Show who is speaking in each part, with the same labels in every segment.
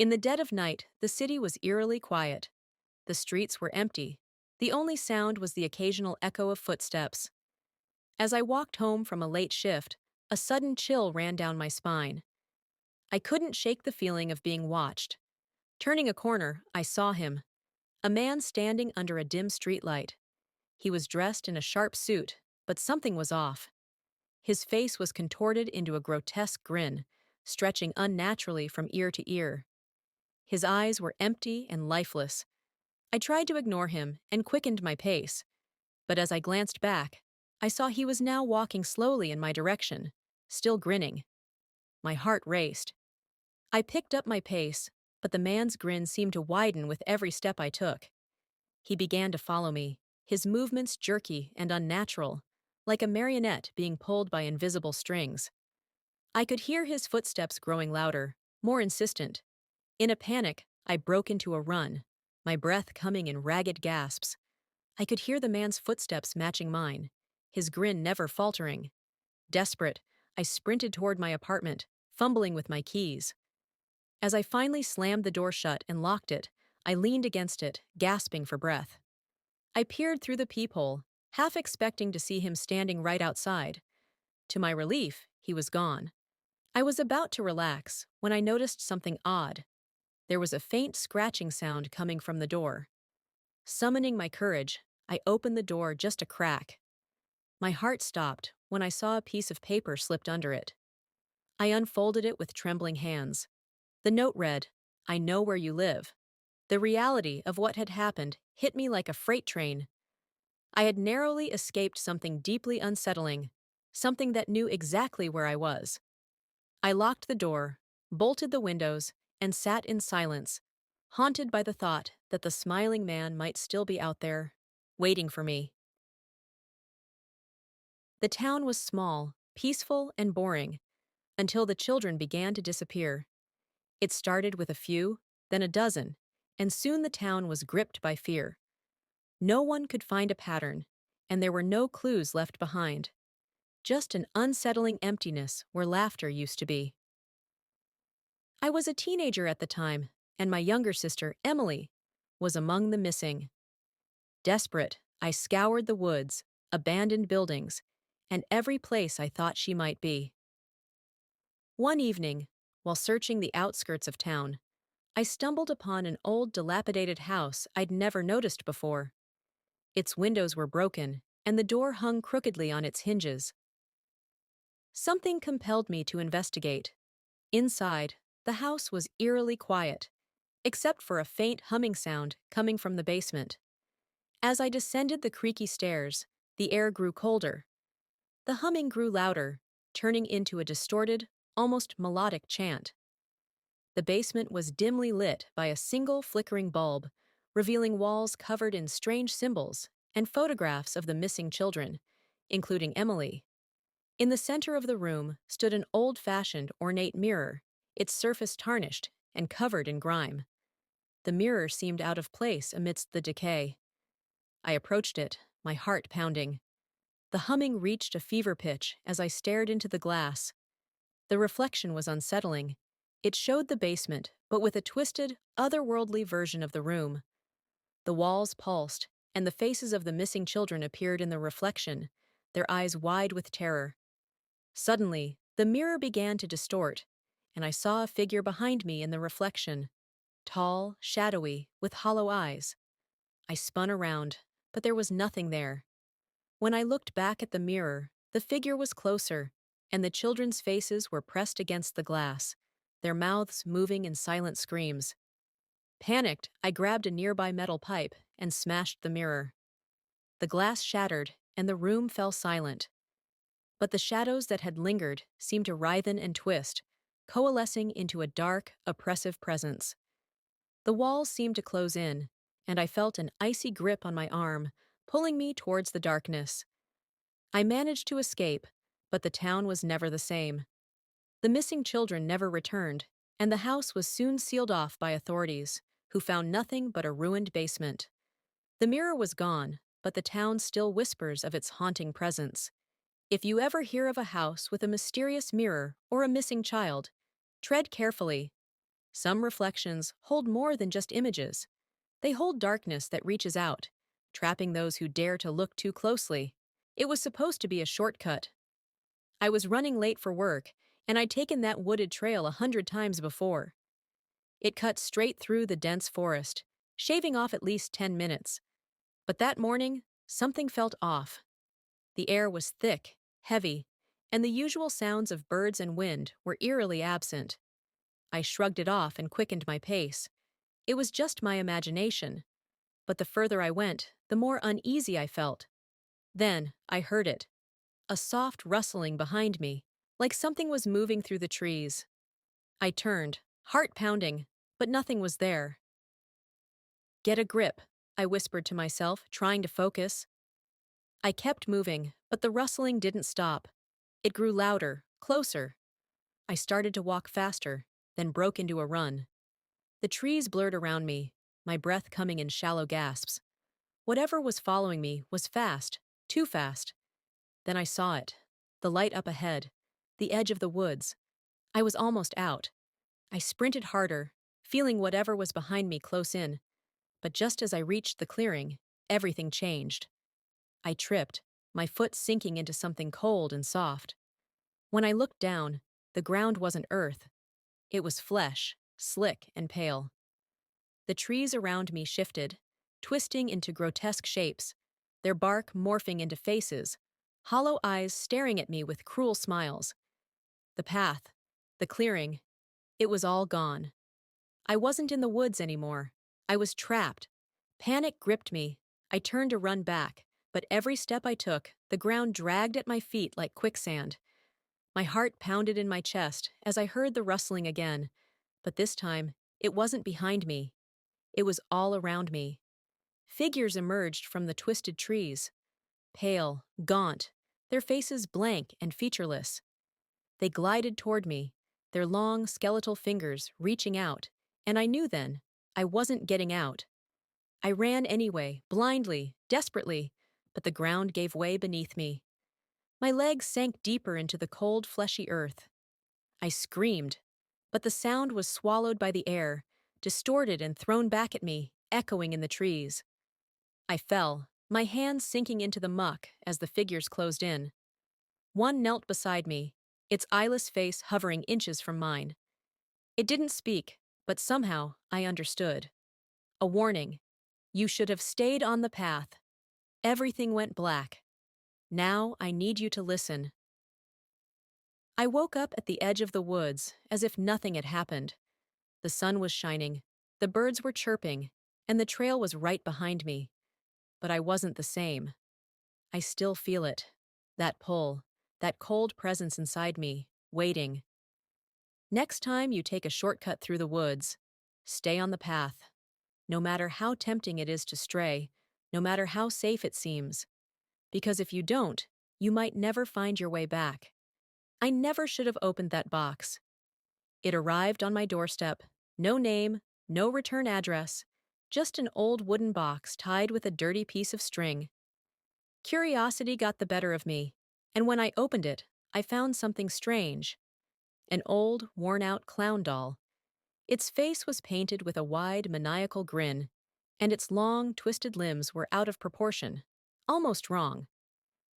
Speaker 1: In the dead of night, the city was eerily quiet. The streets were empty. The only sound was the occasional echo of footsteps. As I walked home from a late shift, a sudden chill ran down my spine. I couldn't shake the feeling of being watched. Turning a corner, I saw him, a man standing under a dim streetlight. He was dressed in a sharp suit, but something was off. His face was contorted into a grotesque grin, stretching unnaturally from ear to ear. His eyes were empty and lifeless. I tried to ignore him and quickened my pace, but as I glanced back, I saw he was now walking slowly in my direction, still grinning. My heart raced. I picked up my pace, but the man's grin seemed to widen with every step I took. He began to follow me, his movements jerky and unnatural, like a marionette being pulled by invisible strings. I could hear his footsteps growing louder, more insistent. In a panic, I broke into a run, my breath coming in ragged gasps. I could hear the man's footsteps matching mine, his grin never faltering. Desperate, I sprinted toward my apartment, fumbling with my keys. As I finally slammed the door shut and locked it, I leaned against it, gasping for breath. I peered through the peephole, half expecting to see him standing right outside. To my relief, he was gone. I was about to relax when I noticed something odd. There was a faint scratching sound coming from the door. Summoning my courage, I opened the door just a crack. My heart stopped when I saw a piece of paper slipped under it. I unfolded it with trembling hands. The note read, "I know where you live." The reality of what had happened hit me like a freight train. I had narrowly escaped something deeply unsettling, something that knew exactly where I was. I locked the door, bolted the windows, and sat in silence, haunted by the thought that the smiling man might still be out there, waiting for me. The town was small, peaceful, and boring, until the children began to disappear. It started with a few, then a dozen, and soon the town was gripped by fear. No one could find a pattern, and there were no clues left behind. Just an unsettling emptiness where laughter used to be. I was a teenager at the time, and my younger sister, Emily, was among the missing. Desperate, I scoured the woods, abandoned buildings, and every place I thought she might be. One evening, while searching the outskirts of town, I stumbled upon an old dilapidated house I'd never noticed before. Its windows were broken, and the door hung crookedly on its hinges. Something compelled me to investigate. Inside, the house was eerily quiet, except for a faint humming sound coming from the basement. As I descended the creaky stairs, the air grew colder. The humming grew louder, turning into a distorted, almost melodic chant. The basement was dimly lit by a single flickering bulb, revealing walls covered in strange symbols and photographs of the missing children, including Emily. In the center of the room stood an old-fashioned, ornate mirror, its surface tarnished and covered in grime. The mirror seemed out of place amidst the decay. I approached it, my heart pounding. The humming reached a fever pitch as I stared into the glass. The reflection was unsettling. It showed the basement, but with a twisted, otherworldly version of the room. The walls pulsed, and the faces of the missing children appeared in the reflection, their eyes wide with terror. Suddenly, the mirror began to distort, and I saw a figure behind me in the reflection, tall, shadowy, with hollow eyes. I spun around, but there was nothing there. When I looked back at the mirror, the figure was closer, and the children's faces were pressed against the glass, their mouths moving in silent screams. Panicked, I grabbed a nearby metal pipe and smashed the mirror. The glass shattered, and the room fell silent. But the shadows that had lingered seemed to writhen and twist, coalescing into a dark, oppressive presence. The walls seemed to close in, and I felt an icy grip on my arm, pulling me towards the darkness. I managed to escape, but the town was never the same. The missing children never returned, and the house was soon sealed off by authorities, who found nothing but a ruined basement. The mirror was gone, but the town still whispers of its haunting presence. If you ever hear of a house with a mysterious mirror or a missing child, tread carefully. Some reflections hold more than just images. They hold darkness that reaches out, trapping those who dare to look too closely. It was supposed to be a shortcut. I was running late for work, and I'd taken that wooded trail 100 times before. It cut straight through the dense forest, shaving off at least 10 minutes. But that morning, something felt off. The air was thick, heavy, and the usual sounds of birds and wind were eerily absent. I shrugged it off and quickened my pace. It was just my imagination. But the further I went, the more uneasy I felt. Then I heard it, a soft rustling behind me, like something was moving through the trees. I turned, heart pounding, but nothing was there. Get a grip, I whispered to myself, trying to focus. I kept moving, but the rustling didn't stop. It grew louder, closer. I started to walk faster, then broke into a run. The trees blurred around me, my breath coming in shallow gasps. Whatever was following me was fast, too fast. Then I saw it, the light up ahead, the edge of the woods. I was almost out. I sprinted harder, feeling whatever was behind me close in. But just as I reached the clearing, everything changed. I tripped, my foot sinking into something cold and soft. When I looked down, the ground wasn't earth. It was flesh, slick and pale. The trees around me shifted, twisting into grotesque shapes, their bark morphing into faces, hollow eyes staring at me with cruel smiles. The path, the clearing, it was all gone. I wasn't in the woods anymore. I was trapped. Panic gripped me. I turned to run back, but every step I took, the ground dragged at my feet like quicksand. My heart pounded in my chest as I heard the rustling again, but this time, it wasn't behind me. It was all around me. Figures emerged from the twisted trees, pale, gaunt, their faces blank and featureless. They glided toward me, their long, skeletal fingers reaching out, and I knew then I wasn't getting out. I ran anyway, blindly, desperately, but the ground gave way beneath me. My legs sank deeper into the cold, fleshy earth. I screamed, but the sound was swallowed by the air, distorted and thrown back at me, echoing in the trees. I fell, my hands sinking into the muck as the figures closed in. One knelt beside me, its eyeless face hovering inches from mine. It didn't speak, but somehow I understood. A warning. You should have stayed on the path. Everything went black. Now I need you to listen. I woke up at the edge of the woods, as if nothing had happened. The sun was shining, the birds were chirping, and the trail was right behind me. But I wasn't the same. I still feel it. That pull, that cold presence inside me, waiting. Next time you take a shortcut through the woods, stay on the path. No matter how tempting it is to stray, no matter how safe it seems. Because if you don't, you might never find your way back. I never should have opened that box. It arrived on my doorstep. No name, no return address, just an old wooden box tied with a dirty piece of string. Curiosity got the better of me, and when I opened it, I found something strange. An old, worn-out clown doll. Its face was painted with a wide, maniacal grin, and its long, twisted limbs were out of proportion, almost wrong.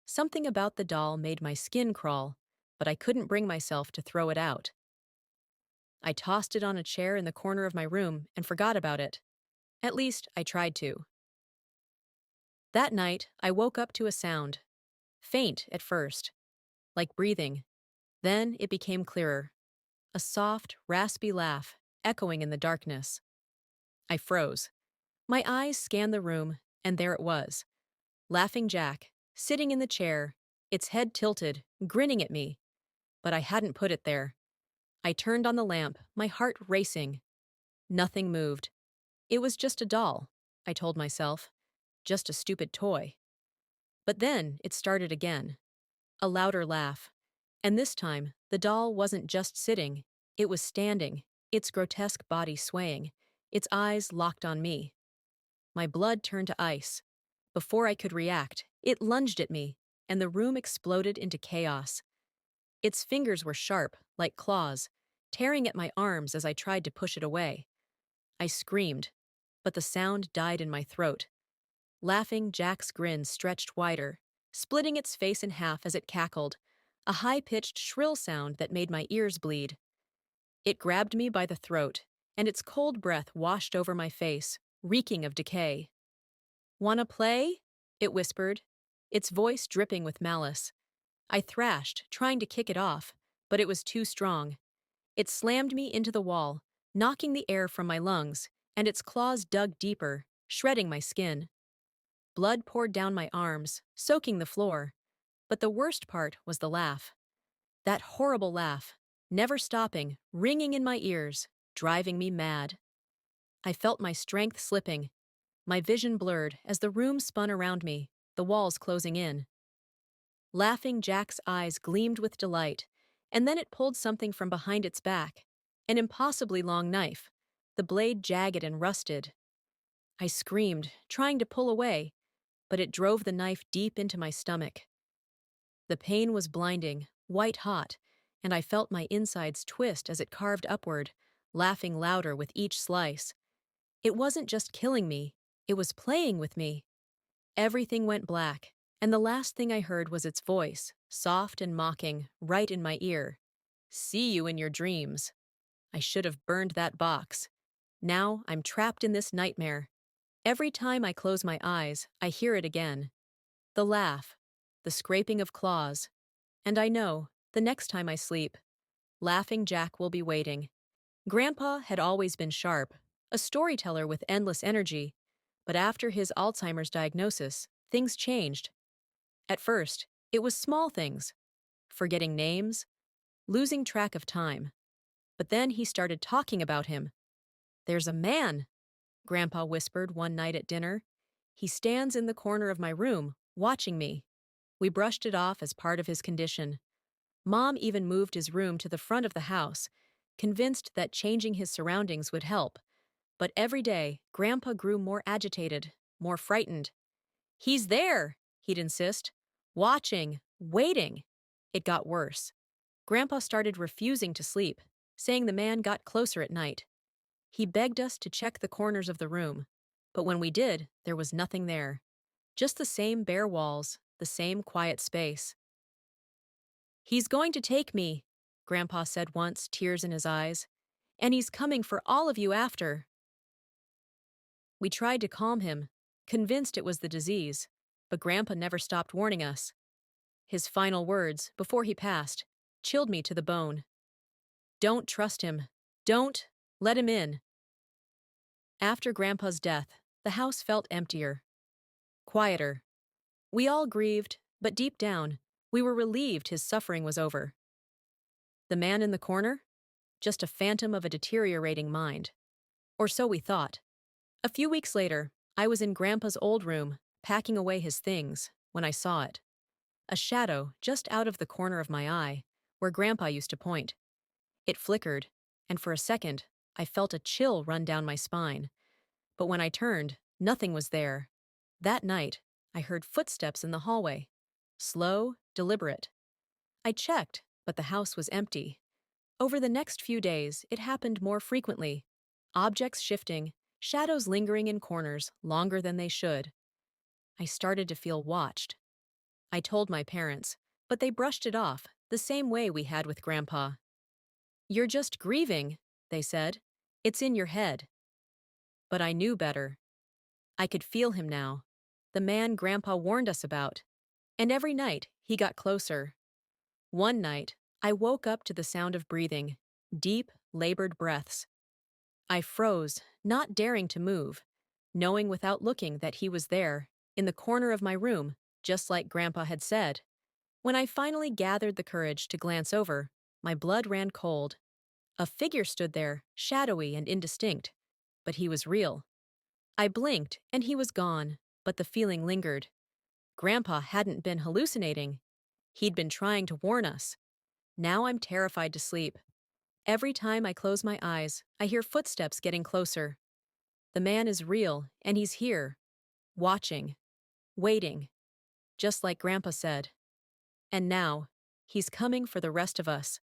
Speaker 1: Something about the doll made my skin crawl, but I couldn't bring myself to throw it out. I tossed it on a chair in the corner of my room and forgot about it. At least, I tried to. That night, I woke up to a sound. Faint at first, like breathing. Then it became clearer. A soft, raspy laugh, echoing in the darkness. I froze. My eyes scanned the room, and there it was. Laughing Jack, sitting in the chair, its head tilted, grinning at me. But I hadn't put it there. I turned on the lamp, my heart racing. Nothing moved. It was just a doll, I told myself. Just a stupid toy. But then it started again. A louder laugh. And this time, the doll wasn't just sitting. It was standing, its grotesque body swaying, its eyes locked on me. My blood turned to ice. Before I could react, it lunged at me, and the room exploded into chaos. Its fingers were sharp, like claws, tearing at my arms as I tried to push it away. I screamed, but the sound died in my throat. Laughing Jack's grin stretched wider, splitting its face in half as it cackled, a high-pitched shrill sound that made my ears bleed. It grabbed me by the throat, and its cold breath washed over my face, reeking of decay. "Wanna play?" it whispered, its voice dripping with malice. I thrashed, trying to kick it off, but it was too strong. It slammed me into the wall, knocking the air from my lungs, and its claws dug deeper, shredding my skin. Blood poured down my arms, soaking the floor. But the worst part was the laugh. That horrible laugh, never stopping, ringing in my ears, driving me mad. I felt my strength slipping, my vision blurred as the room spun around me, the walls closing in. Laughing Jack's eyes gleamed with delight, and then it pulled something from behind its back, an impossibly long knife, the blade jagged and rusted. I screamed, trying to pull away, but it drove the knife deep into my stomach. The pain was blinding, white hot, and I felt my insides twist as it carved upward, laughing louder with each slice. It wasn't just killing me, it was playing with me. Everything went black, and the last thing I heard was its voice, soft and mocking, right in my ear. "See you in your dreams." I should have burned that box. Now I'm trapped in this nightmare. Every time I close my eyes, I hear it again. The laugh, the scraping of claws, and I know, the next time I sleep, Laughing Jack will be waiting. Grandpa had always been sharp, a storyteller with endless energy, but after his Alzheimer's diagnosis, things changed. At first, it was small things, forgetting names, losing track of time. But then he started talking about him. "There's a man," Grandpa whispered one night at dinner. "He stands in the corner of my room, watching me." We brushed it off as part of his condition. Mom even moved his room to the front of the house, convinced that changing his surroundings would help. But every day, Grandpa grew more agitated, more frightened. "He's there," he'd insist. "Watching, waiting." It got worse. Grandpa started refusing to sleep, saying the man got closer at night. He begged us to check the corners of the room, but when we did, there was nothing there. Just the same bare walls, the same quiet space. "He's going to take me," Grandpa said once, tears in his eyes. "And he's coming for all of you after." We tried to calm him, convinced it was the disease, but Grandpa never stopped warning us. His final words, before he passed, chilled me to the bone. "Don't trust him. Don't let him in." After Grandpa's death, the house felt emptier, quieter. We all grieved, but deep down, we were relieved his suffering was over. The man in the corner? Just a phantom of a deteriorating mind. Or so we thought. A few weeks later, I was in Grandpa's old room, packing away his things, when I saw it. A shadow just out of the corner of my eye, where Grandpa used to point. It flickered, and for a second, I felt a chill run down my spine. But when I turned, nothing was there. That night, I heard footsteps in the hallway. Slow, deliberate. I checked, but the house was empty. Over the next few days, it happened more frequently. Objects shifting, shadows lingering in corners longer than they should. I started to feel watched. I told my parents, but they brushed it off, the same way we had with Grandpa. "You're just grieving," they said. "It's in your head." But I knew better. I could feel him now, the man Grandpa warned us about. And every night, he got closer. One night, I woke up to the sound of breathing, deep, labored breaths. I froze, not daring to move, knowing without looking that he was there, in the corner of my room, just like Grandpa had said. When I finally gathered the courage to glance over, my blood ran cold. A figure stood there, shadowy and indistinct, but he was real. I blinked, and he was gone, but the feeling lingered. Grandpa hadn't been hallucinating. He'd been trying to warn us. Now I'm terrified to sleep. Every time I close my eyes, I hear footsteps getting closer. The man is real, and he's here, watching, waiting, just like Grandpa said. And now, he's coming for the rest of us.